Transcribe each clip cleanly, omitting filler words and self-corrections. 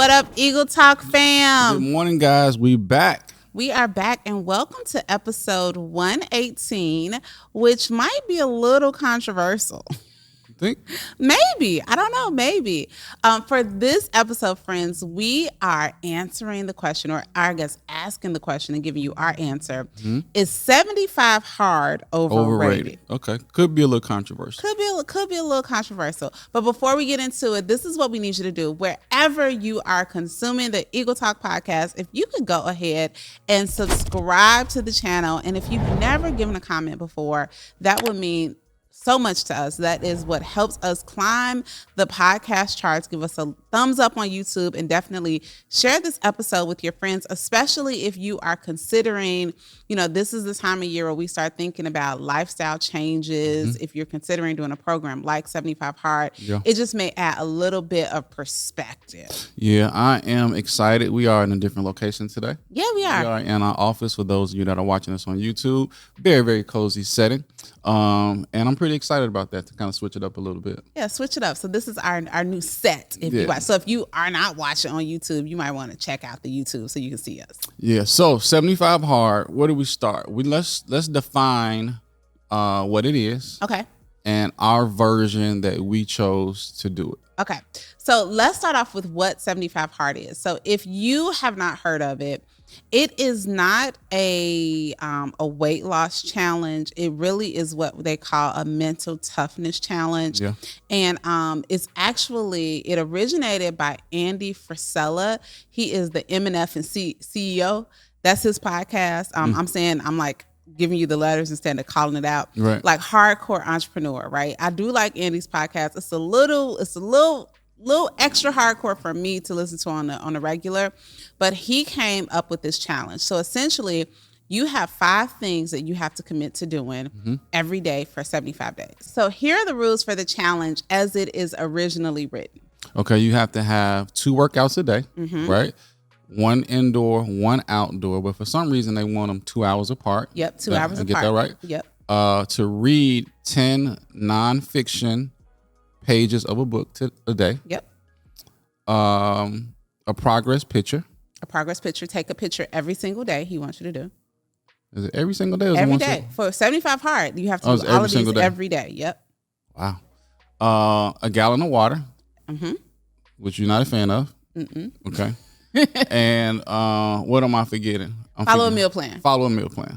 What up, Eagle Talk fam? Good morning, guys. We back. We are back, and welcome to episode 118, which might be a little controversial. Think? Maybe. I don't know. Maybe. For this episode, friends, we are answering the question, or I guess asking the question and giving you our answer. Mm-hmm. Is 75 hard overrated? Okay. Could be a little controversial. Could be a little controversial. But before we get into it, this is what we need you to do. Wherever you are consuming the Eagle Talk podcast, if you could go ahead and subscribe to the channel. And if you've never given a comment before, that would mean so much to us. That is what helps us climb the podcast charts. Give us a thumbs up on YouTube and definitely share this episode with your friends, especially if you are considering, this is the time of year where we start thinking about lifestyle changes. Mm-hmm. If you're considering doing a program like 75 Hard, It just may add a little bit of perspective. Yeah, I am excited. We are in a different location today. Yeah, we are. We are in our office for those of you that are watching us on YouTube. Very, very cozy setting. And I'm pretty excited about that to kind of switch it up a little bit. Yeah, switch it up. So this is our new set. You watch. So if you are not watching on YouTube, you might want to check out the YouTube so you can see us. Yeah. So 75 Hard. Where do we start? Let's define what it is. Okay. And our version that we chose to do it. Okay. So let's start off with what 75 Hard is. So if you have not heard of it, it is not a weight loss challenge. It really is what they call a mental toughness challenge. Yeah. And it originated by Andy Frisella. He is the M&F and CEO. That's his podcast. I'm like giving you the letters instead of calling it out. Right. Like hardcore entrepreneur, right? I do like Andy's podcast. It's a little extra hardcore for me to listen to on a regular, but he came up with this challenge. So essentially, you have 5 things that you have to commit to doing every day for 75 days. So here are the rules for the challenge as it is originally written. Okay, you have to have 2 workouts a day, right? 1 indoor, 1 outdoor, but for some reason they want them 2 hours apart. Yep, 2 hours apart. Get that right? Yep. To read 10 nonfiction pages of a book a day. Yep. A progress picture. Take a picture every single day he wants you to do. Is it every single day? Or every day. For 75 Hard, you have to do all of these every day. Yep. Wow. A gallon of water, which you're not a fan of. Mm-mm. Okay. And what am I forgetting? Follow a meal plan.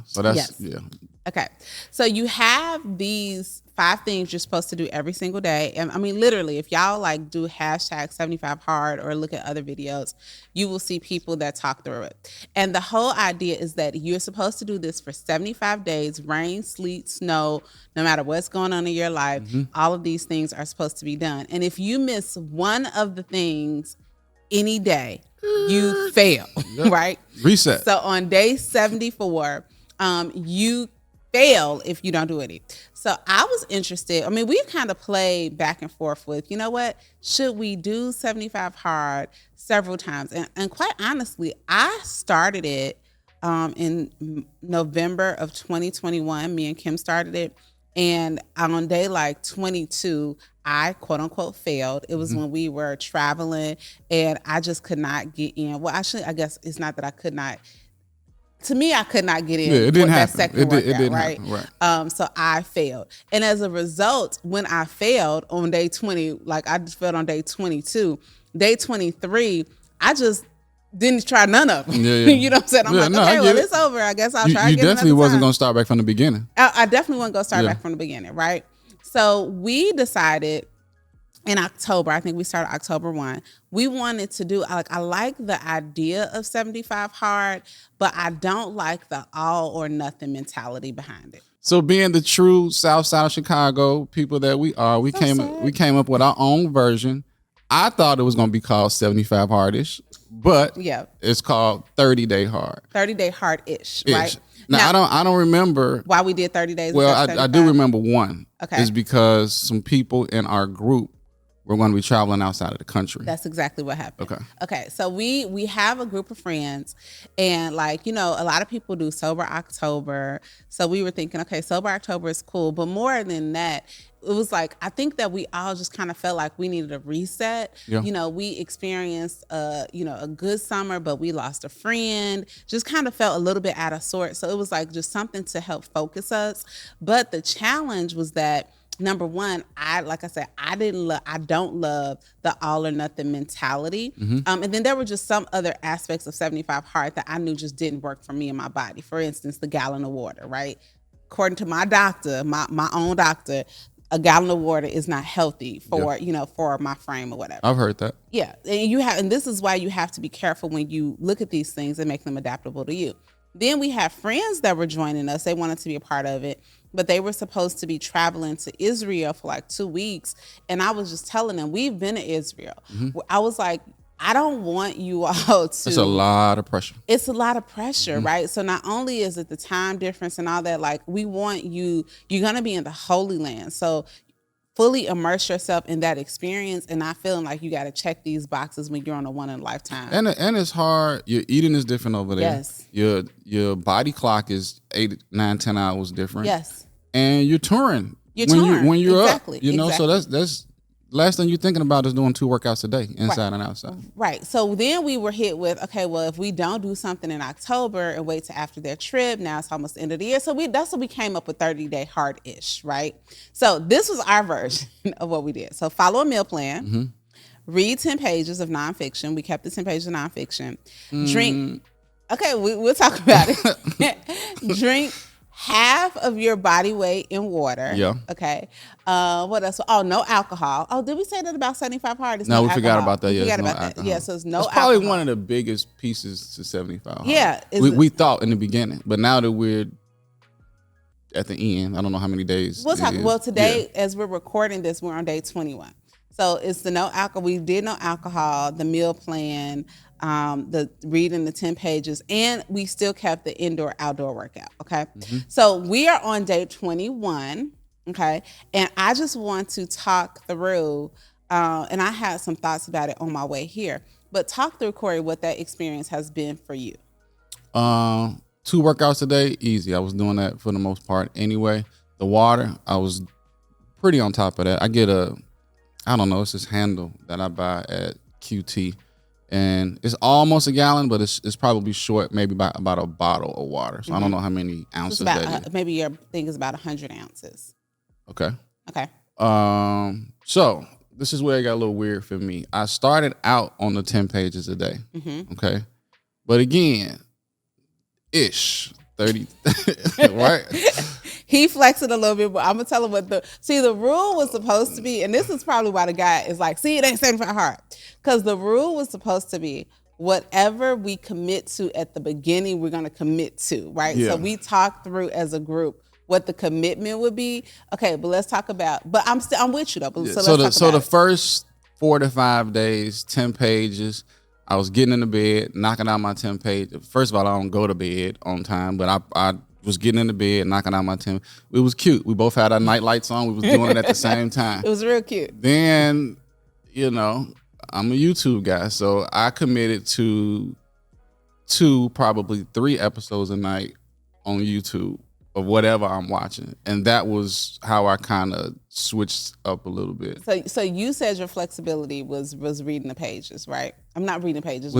So that's, yeah. Okay. So you have these 5 things you're supposed to do every single day. And I mean, literally, if y'all do hashtag 75 Hard or look at other videos, you will see people that talk through it. And the whole idea is that you're supposed to do this for 75 days, rain, sleet, snow, no matter what's going on in your life, all of these things are supposed to be done. And if you miss one of the things any day, you fail, right? Reset. So on day 74, you fail if you don't do any. So I was interested. I mean, we've kind of played back and forth with, should we do 75 Hard several times? And quite honestly, I started it in November of 2021. Me and Kim started it. And on day 22, I quote unquote failed. It was when we were traveling and I just could not get in. Well, actually, I guess it's not that I could not. To me, I could not get in. Yeah, it didn't that happen. Second workout, it didn't right? happen. Right. So I failed. And as a result, when I failed on day 20, I just failed on day 22, day 23, I just didn't try none of them. Yeah. You know what I'm saying? I'm it's over. I guess I'll try again. You definitely wasn't going to start back from the beginning. I definitely wasn't going to start back from the beginning, right? So we decided in October, I think we started October 1, we wanted to do, I like the idea of 75 Hard, but I don't like the all or nothing mentality behind it. So being the true South Side of Chicago people that we are, we came up with our own version. I thought it was going to be called 75 Hardish, but it's called 30-Day Hard. 30-Day Hard-ish, right? Now, I don't remember why we did 30 days. Well, I do remember one. Okay. Is because some people in our group we're going to be traveling outside of the country. That's exactly what happened. Okay. So we have a group of friends, and like, you know, a lot of people do Sober October. So we were thinking, okay, Sober October is cool. But more than that, it was like, I think that we all just kind of felt like we needed a reset. Yeah. You know, we experienced, you know, a good summer, but we lost a friend, just kind of felt a little bit out of sorts. So it was like just something to help focus us. But the challenge was that, number one, I don't love the all or nothing mentality. And then there were just some other aspects of 75 Hard that I knew just didn't work for me and my body. For instance, the gallon of water, right? According to my doctor, my own doctor, a gallon of water is not healthy for, you know, for my frame or whatever. I've heard that. Yeah. And this is why you have to be careful when you look at these things and make them adaptable to you. Then we have friends that were joining us. They wanted to be a part of it, but they were supposed to be traveling to Israel for like 2 weeks. And I was just telling them, we've been to Israel. I was like, I don't want you all to. It's a lot of pressure. It's a lot of pressure, right? So not only is it the time difference and all that, like we want you're going to be in the Holy Land. So fully immerse yourself in that experience and not feeling like you got to check these boxes when you're on a one in a lifetime. And it's hard. Your eating is different over there. Yes. Your body clock is 8, 9, 10 hours different. Yes. And you're touring. When you're exactly. Up. You know, so that's last thing you're thinking about is doing 2 workouts a day, inside and outside. Right. So then we were hit with, okay, well, if we don't do something in October and wait till after their trip, now it's almost the end of the year. So that's what we came up with, 30-day hard-ish, right? So this was our version of what we did. So follow a meal plan, read 10 pages of nonfiction. We kept the 10 pages of nonfiction. Drink. Okay, we'll talk about it. Drink half of your body weight in water. Yeah. Okay. What else? Oh, no alcohol. Oh, did we say that about 75 Hard? No, we forgot about that. Yeah, Yeah, forgot about that. Yeah, so it's no alcohol. It's probably one of the biggest pieces to 75 Hard. Yeah. We thought in the beginning, but now that we're at the end, I don't know how many days. Well, today, as we're recording this, we're on day 21. So it's the no alcohol. We did no alcohol, the meal plan, the reading the 10 pages, and we still kept the indoor-outdoor workout, okay? So we are on day 21, okay? And I just want to talk through, and I had some thoughts about it on my way here, but talk through, Corey, what that experience has been for you. 2 workouts a day, easy. I was doing that for the most part anyway. The water, I was pretty on top of that. I get it's this handle that I buy at QT. And it's almost a gallon, but it's probably short, maybe by about a bottle of water. So I don't know how many ounces that is. Maybe your thing is about 100 ounces. Okay. Okay. So this is where it got a little weird for me. I started out on the 10 pages a day. Okay. But again, 30, right? He flexed it a little bit, but I'm gonna tell him the rule was supposed to be, and this is probably why the guy is like, see, it ain't 75 Hard. Because the rule was supposed to be whatever we commit to at the beginning, we're gonna commit to, right? Yeah. So we talked through as a group what the commitment would be. Okay, but let's talk about, but I'm with you though. But so the first 4 to 5 days, 10 pages, I was getting in the bed, knocking out my 10 pages. First of all, I don't go to bed on time, but I was getting in the bed, knocking out my 10. It was cute. We both had our night lights on. We was doing it at the same time. It was real cute. Then, I'm a YouTube guy, so I committed to 2, probably 3 episodes a night on YouTube of whatever I'm watching. And that was how I kind of switched up a little bit. So you said your flexibility was reading the pages, right? I'm not reading the pages.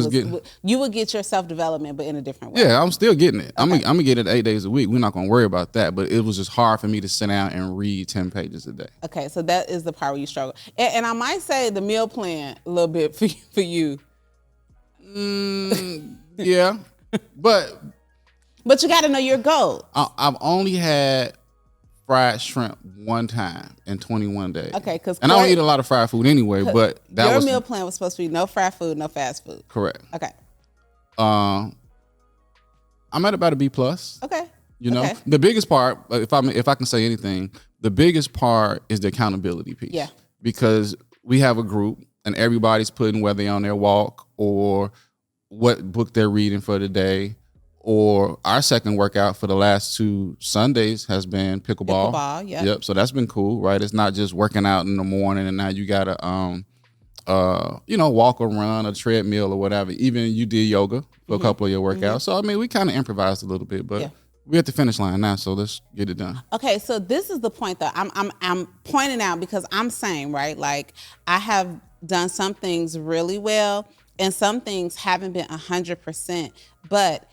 You would get your self-development, but in a different way. Yeah, I'm still getting it. Okay. I'm going to get it 8 days a week. We're not going to worry about that. But it was just hard for me to sit down and read 10 pages a day. Okay, so that is the part where you struggle. And I might say the meal plan a little bit for you. Yeah, But you got to know your goal. I've only had fried shrimp one time in 21 days. Okay, and I don't eat a lot of fried food anyway. But your meal plan was supposed to be no fried food, no fast food. Correct. Okay. I'm at about a B+. Okay. Okay. The biggest part, if I can say anything, the biggest part is the accountability piece. Yeah. Because we have a group and everybody's putting whether they're on their walk or what book they're reading for the day, or our second workout for the last 2 Sundays has been pickleball. Pickleball, yeah. Yep. So that's been cool, right? It's not just working out in the morning and now you gotta walk or run a treadmill or whatever. Even you did yoga for a couple of your workouts. So I mean, we kind of improvised a little bit, but we're at the finish line now, so let's get it done. Okay, so this is the point that I'm pointing out, because I'm saying, right, like I have done some things really well and some things haven't been 100%, but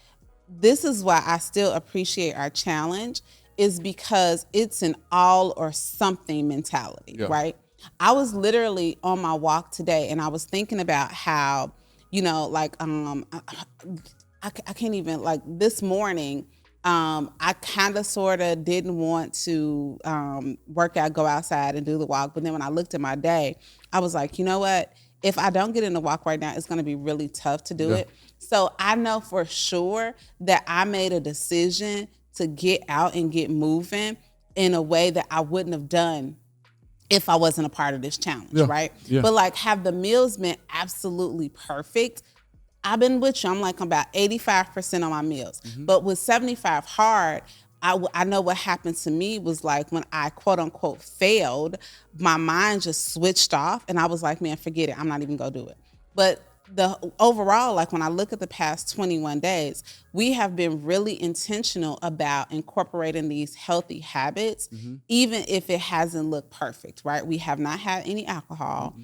this is why I still appreciate our challenge, is because it's an all or something mentality, right? I was literally on my walk today and I was thinking about how, like, I can't even, like this morning, I kind of sort of didn't want to work out, go outside and do the walk. But then when I looked at my day, I was like, you know what? If I don't get in the walk right now, it's going to be really tough to do it. So I know for sure that I made a decision to get out and get moving in a way that I wouldn't have done if I wasn't a part of this challenge, right? Yeah. But like, have the meals been absolutely perfect? I've been with you. I'm like about 85% on my meals. But with 75 hard, I know what happened to me was like when I quote unquote failed, my mind just switched off and I was like, man, forget it. I'm not even gonna do it. But the overall, like when I look at the past 21 days, we have been really intentional about incorporating these healthy habits, even if it hasn't looked perfect, right? We have not had any alcohol.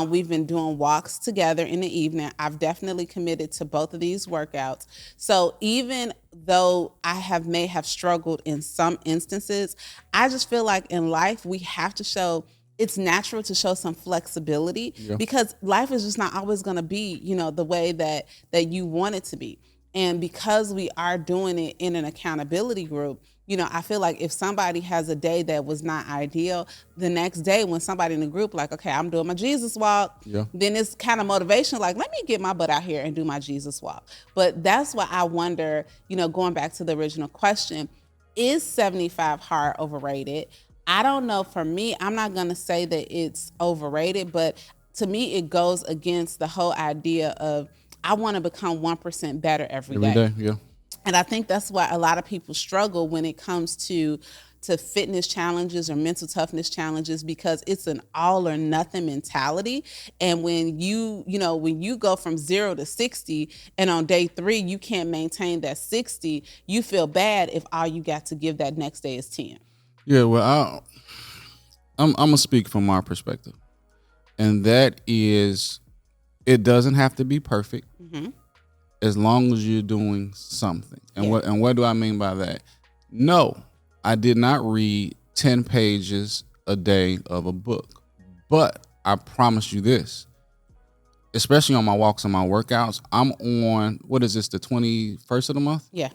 We've been doing walks together in the evening. I've definitely committed to both of these workouts. So even though I may have struggled in some instances, I just feel like in life, we have to show, it's natural to show some flexibility because life is just not always going to be, the way that you want it to be. And because we are doing it in an accountability group, I feel like if somebody has a day that was not ideal, the next day when somebody in the group like, okay, I'm doing my Jesus walk, then it's kind of motivation, like, let me get my butt out here and do my Jesus walk. But that's why I wonder, going back to the original question, is 75 hard overrated? I don't know. For me, I'm not going to say that it's overrated, but to me, it goes against the whole idea of I want to become 1% better every day. And I think that's why a lot of people struggle when it comes to fitness challenges or mental toughness challenges, because it's an all or nothing mentality. And when when you go from 0 to 60 and on day 3, you can't maintain that 60, you feel bad if all you got to give that next day is 10. Yeah, well, I'm going to speak from my perspective. And that is, it doesn't have to be perfect as long as you're doing something. And what do I mean by that? No, I did not read 10 pages a day of a book. But I promise you this, especially on my walks and my workouts, I'm on, what is this, the 21st of the month? Yeah.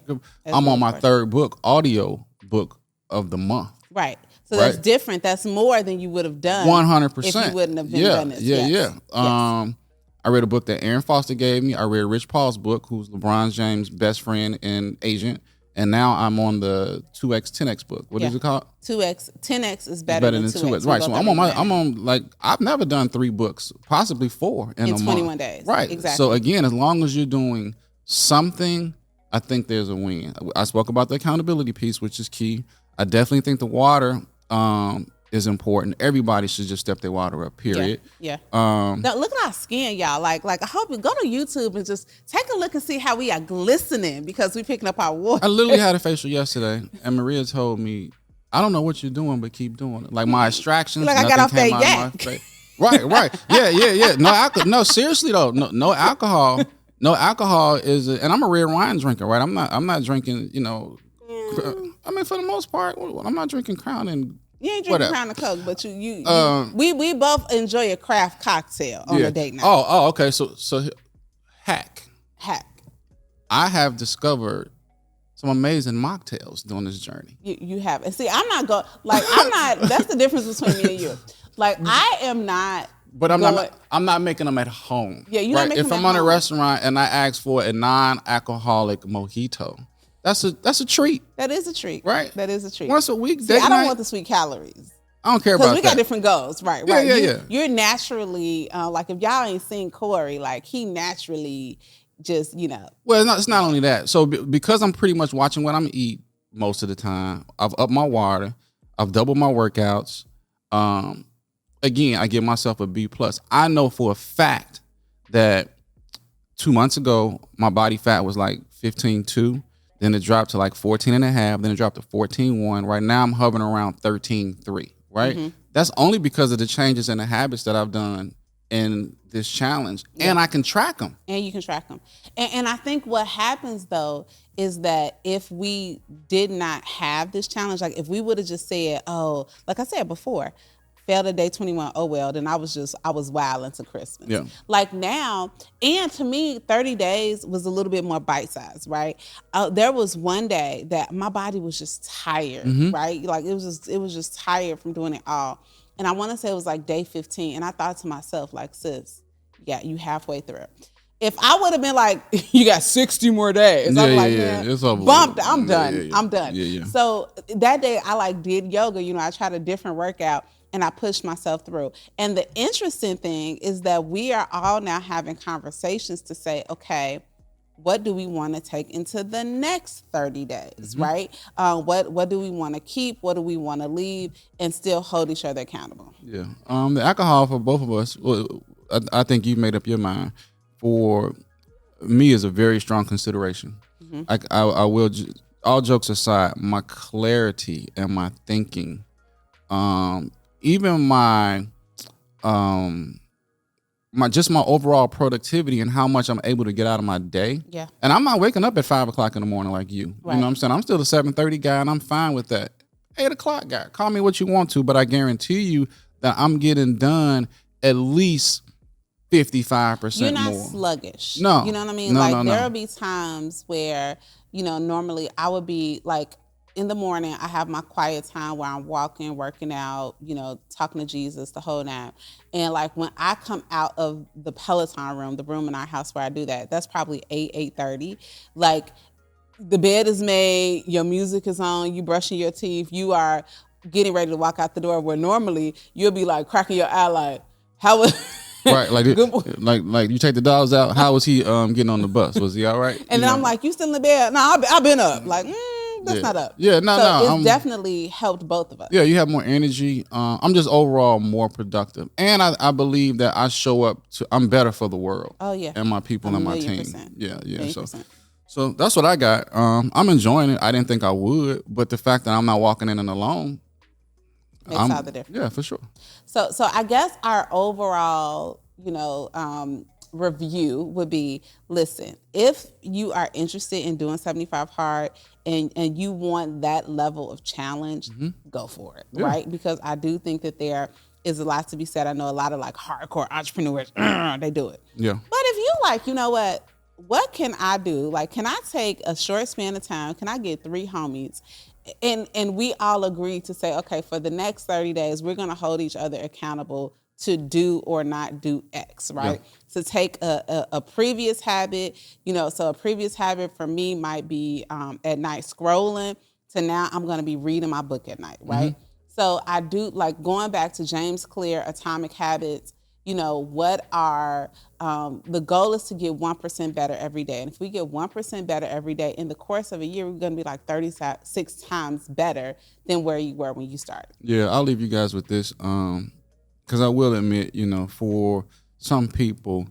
I'm on my third book, audio book of the month. Right. So that's different. That's more than you would have done 100%. if you wouldn't have been done this. Yeah. I read a book that Aaron Foster gave me. I read Rich Paul's book, who's LeBron James' best friend and agent. And now I'm on the 2X, 10X book. What is it called? 2X, 10X is better than 2X. Right. So I'm on like, I've never done 3 books, possibly 4 in a month. 21 days. Right. Exactly. So again, as long as you're doing something, I think there's a win. I spoke about the accountability piece, which is key. I definitely think the water is important. Everybody should just step their water up, period. Yeah. Now, look at our skin, y'all. Like I hope you go to YouTube and just take a look and see how we are glistening because we picking up our water. I literally had a facial yesterday, and Maria told me, I don't know what you're doing, but keep doing it. Like my extractions, like I got off that yak. Right. Yeah. No, seriously though, no alcohol. No alcohol is, and I'm a red wine drinker, right? I'm not drinking, I mean, for the most part, I'm not drinking Crown and you ain't drinking Crown and Coke, but we both enjoy a craft cocktail on a date night. Oh, okay. So hack. I have discovered some amazing mocktails during this journey. You have, and see, I'm not. That's the difference between me and you. Like, I am not. But I'm not making them at home. Yeah, you're not making them at home. If I'm on a restaurant and I ask for a non-alcoholic mojito, that's a treat. That is a treat. Right. That is a treat. Once a week, I don't want the sweet calories. I don't care about that. Because we got different goals. Right. Yeah. You're naturally, like if y'all ain't seen Corey, like he naturally just, Well, it's not only that. So because I'm pretty much watching what I'm eat most of the time, I've upped my water, I've doubled my workouts. Again, I give myself a B+. I know for a fact that 2 months ago, my body fat was like 15.2. Then it dropped to like 14.5. Then it dropped to 14.1. Right now, I'm hovering around 13.3. Right? Mm-hmm. That's only because of the changes in the habits that I've done in this challenge. Yeah. And I can track them. And you can track them. And I think what happens, though, is that if we did not have this challenge, like if we would have just said, oh, like I said before, failed at day 21, oh well, then I was wild into Christmas. Yeah. Like now, and to me, 30 days was a little bit more bite-sized, right? There was one day that my body was just tired, right? Like it was just tired from doing it all. And I want to say it was like day 15. And I thought to myself, like, sis, yeah, you halfway through. If I would have been like, you got 60 more days, I'm like, it's bumped, I'm done. I'm done. Yeah. So that day I like did yoga, I tried a different workout. And I pushed myself through. And the interesting thing is that we are all now having conversations to say, okay, what do we want to take into the next 30 days, right? What do we want to keep? What do we want to leave? And still hold each other accountable. Yeah. The alcohol for both of us, well, I think you've made up your mind. For me, is a very strong consideration. I will, all jokes aside, my clarity and my thinking, even my my overall productivity and how much I'm able to get out of my day. Yeah. And I'm not waking up at 5 o'clock in the morning like you. Right. You know what I'm saying? I'm still a 7:30 guy and I'm fine with that. 8 o'clock guy. Call me what you want to, but I guarantee you that I'm getting done at least 55% more. You're not sluggish. No. You know what I mean? No. There'll be times where, normally I would be like, in the morning, I have my quiet time where I'm walking, working out, talking to Jesus, the whole nine. And like when I come out of the Peloton room, the room in our house where I do that, that's probably 8:30. Like the bed is made, your music is on, you brushing your teeth, you are getting ready to walk out the door where normally you'll be like cracking your eye like, how was... Right, like you take the dogs out, how was he getting on the bus? Was he all right? And then I'm like, you still in the bed? No, I've been up. Like, that's not up. Yeah, no. It's definitely helped both of us. Yeah, you have more energy. I'm just overall more productive. And I believe that I show up I'm better for the world. Oh, yeah. And my people and my team. Yeah. 1,000,000%. So that's what I got. I'm enjoying it. I didn't think I would, but the fact that I'm not walking in alone makes all the difference. Yeah, for sure. So I guess our overall, review would be, listen, if you are interested in doing 75 hard and you want that level of challenge, go for it, right? Because I do think that there is a lot to be said. I know a lot of like hardcore entrepreneurs, they do it. Yeah. But if you like, what can I do? Like, can I take a short span of time? Can I get 3 homies? And we all agree to say, okay, for the next 30 days, we're going to hold each other accountable to do or not do X, right? Yeah. To take a previous habit, so a previous habit for me might be at night scrolling, to now I'm going to be reading my book at night, right? So I do, like going back to James Clear, Atomic Habits, what are, the goal is to get 1% better every day. And if we get 1% better every day, in the course of a year, we're going to be like 36 times better than where you were when you started. Yeah, I'll leave you guys with this. Because I will admit, for some people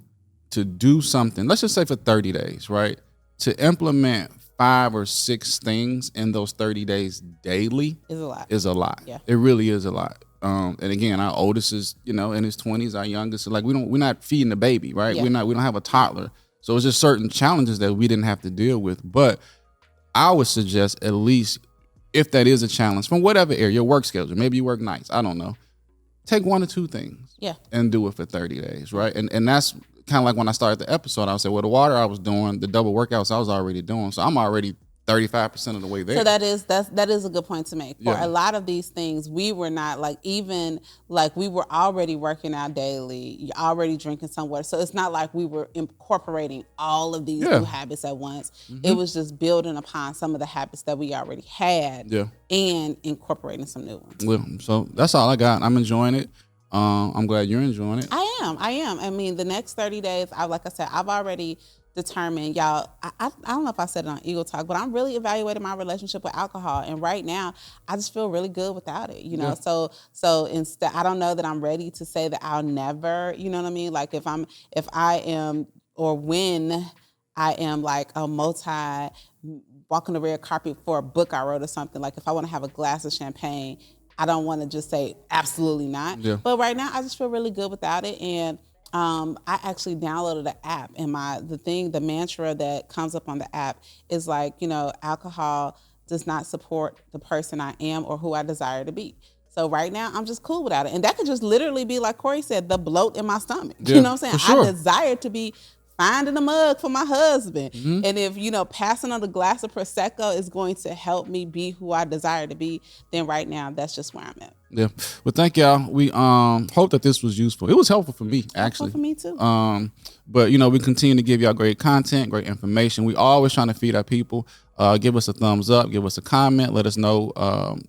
to do something, let's just say for 30 days, right? To implement 5 or 6 things in those 30 days daily is a lot. Yeah. It really is a lot. And again, our oldest is, in his 20s, our youngest, like we're not feeding the baby, right? Yeah. We don't have a toddler. So it's just certain challenges that we didn't have to deal with. But I would suggest, at least if that is a challenge from whatever area, your work schedule, maybe you work nights, I don't know. Take 1 or 2 things and do it for 30 days, right? And that's kind of like when I started the episode, I would say, well, the water I was doing, the double workouts I was already doing. So I'm already 35% of the way there. So that is a good point to make. For a lot of these things, we were not we were already working out daily, already drinking some water. So it's not like we were incorporating all of these new habits at once. It was just building upon some of the habits that we already had and incorporating some new ones. Well, so that's all I got. I'm enjoying it. I'm glad you're enjoying it. I am. I mean, the next 30 days, like I said, I've already determine, y'all, I don't know if I said it on Eagle Talk, but I'm really evaluating my relationship with alcohol, and right now I just feel really good without it, you know. Yeah. So instead, I don't know that I'm ready to say that I'll never, you know what I mean, like if I am, or when I am like a walking the red carpet for a book I wrote or something, like if I want to have a glass of champagne, I don't want to just say absolutely not. Yeah. But right now I just feel really good without it. And I actually downloaded the app, and the mantra that comes up on the app is like, you know, alcohol does not support the person I am or who I desire to be. So right now I'm just cool without it. And that could just literally be, like Corey said, the bloat in my stomach. Yeah, you know what I'm saying? Sure. I desire to be finding a mug for my husband. Mm-hmm. And if, you know, passing on a glass of Prosecco is going to help me be who I desire to be, then right now that's just where I'm at. Yeah. Well, thank y'all. We hope that this was useful. It was helpful for me, actually. Helpful for me too. But you know, we continue to give y'all great content, great information. We always trying to feed our people. Give us a thumbs up, give us a comment, let us know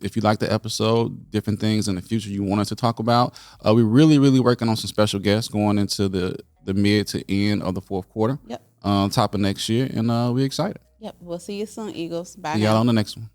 if you like the episode, different things in the future you want us to talk about. We're really, really working on some special guests going into the mid to end of the fourth quarter. Yep. Top of next year, and we're excited. Yep. We'll see you soon, Eagles. Bye. See y'all on the next one.